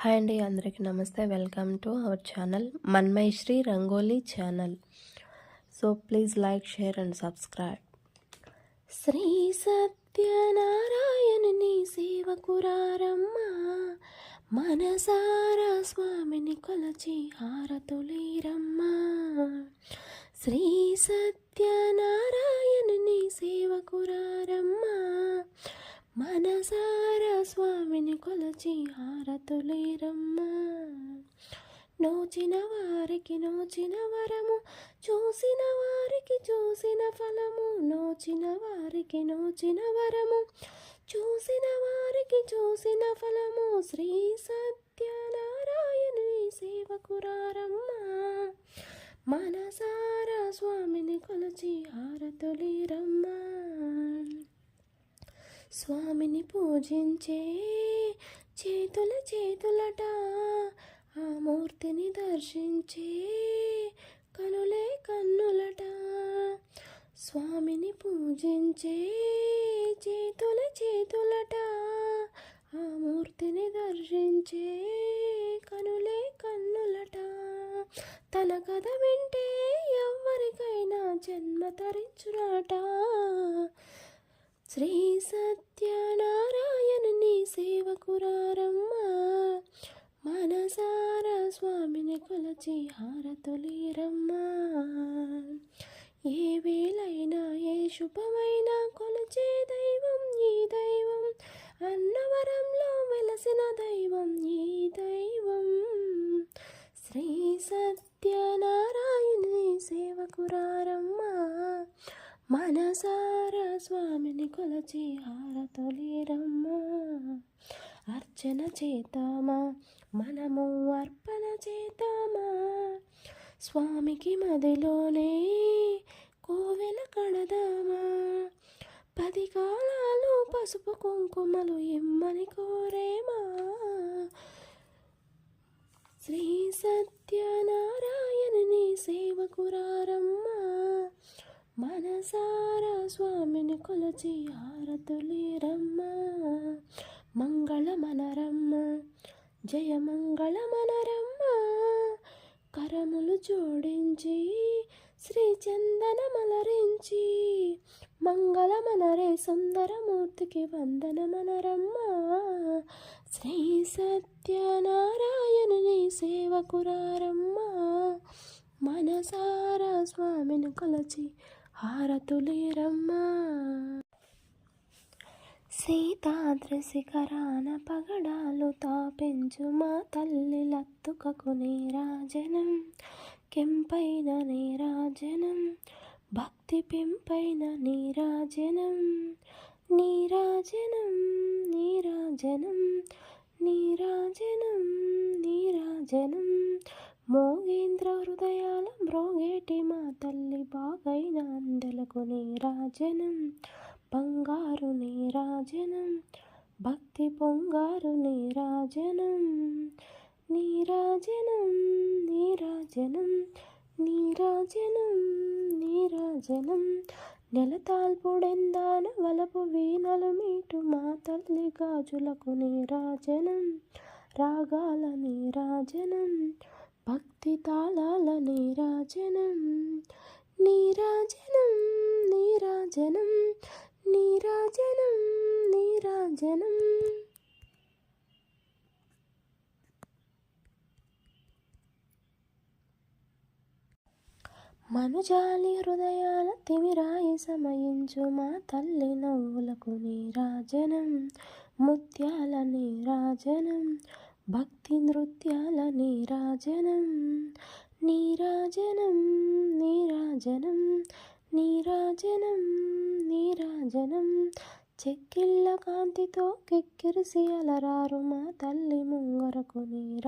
Hi అండి, అందరికీ నమస్తే. Welcome to our channel Manmaishri rangoli channel. So please like, share and subscribe. Shri సత్యనారాయణుని సేవకురారమ్మ, మనసారా స్వామిని కొలచి హారతులీరమ్మ. శ్రీ సత్యనారాయణుని సేవకురారమ్మ, మనసారా స్వామిని కొలచి హారతులీరమ్మ. నోచిన వారికి నోచిన వరము, చూసిన వారికి చూసిన ఫలము. నోచిన వారికి నోచిన వరము, చూసిన వారికి చూసిన ఫలము. శ్రీ సత్యనారాయణుని సేవకురారమ్మ, మనసారా స్వామిని కొలచి హారతులీరమ్మ. స్వామిని పూజించే చేతులట, ఆ మూర్తిని దర్శించే కనులే కన్నులట. స్వామిని పూజించే చేతులట, ఆ మూర్తిని దర్శించే కనులే కన్నులట. తన కథ వింటే ఎవరికైనా జన్మ తరించునట. శ్రీ సత్యనారాయణుని సేవకురారమ్మ, మనసారా స్వామిని కొలచి హారతులీరమ్మ. ఏ వేళైనా ఏ శుభమైనా కొలిచే దైవం ఈ దైవం, అన్నవరంలో వెలసిన దైవం ఈ దైవం. శ్రీ సత్యనారాయణుని సేవకురారమ్మ, మనసారా స్వామిని కొలచి హారతులీరమ్మ. అర్చన చేతామా, మనము అర్పణ చేతామా, స్వామికి మదిలోనే కోవెల కడదామా. 10 కాలాలు పసుపు కుంకుమలు ఇమ్మని కోరేమా. శ్రీ సత్యనారాయణుని సేవకురారమ్మ, మనసారా స్వామిని కొలచి హారతులీరమ్మ. మంగళమనరమ్మ, జయమంగళమనరమ్మ. కరములు జోడించి శ్రీ చందనమలరించి, మంగళమనరే సుందరమూర్తికి వందనమనరమ్మ. శ్రీ సత్యనారాయణుని సేవకురారమ్మ, మనసారా స్వామిని కొలచి హారతులీరమ్మ. సీతాద్రి శిఖరాన పగడాలు తాపించు మా తల్లి లత్తుకకు నీరాజనం, కెంపైన నీరాజనం, భక్తి పెంపైన నీరాజనం. నీరాజనం నీరాజనం నీరాజనం నీరాజనం. మోగేంద్ర హృదయాల మ్రోగేటి మా తల్లి బాగైన అందలకు నీరాజనం. బంగారు నీరాజనం, భక్తి పొంగారు నీరాజనం. నీరాజనం నీరాజనం నీరాజనం నీరాజనం. నెలతాల్పుడెందాన వలపు వీణలు మీటు మా తల్లి గాజులకు నీరాజనం. రాగాల నీరాజనం, భక్తి తాళాల నీరాజనం. నీరాజనం నీరాజనం నీరాజనం నీరాజనం. మనుజాలి హృదయాల తిమిరాయి సమయించు మా తల్లి నవ్వులకు నీరాజనం. ముత్యాల నీరాజనం, భక్తి నృత్యాల నీరాజనం. నీరాజనం నీరాజనం నీరాజనం నీరాజనం. చెక్కిళ్ళ కాంతితో కిక్కిరిసి అలరారు మా తల్లి ముంగరకు నీరా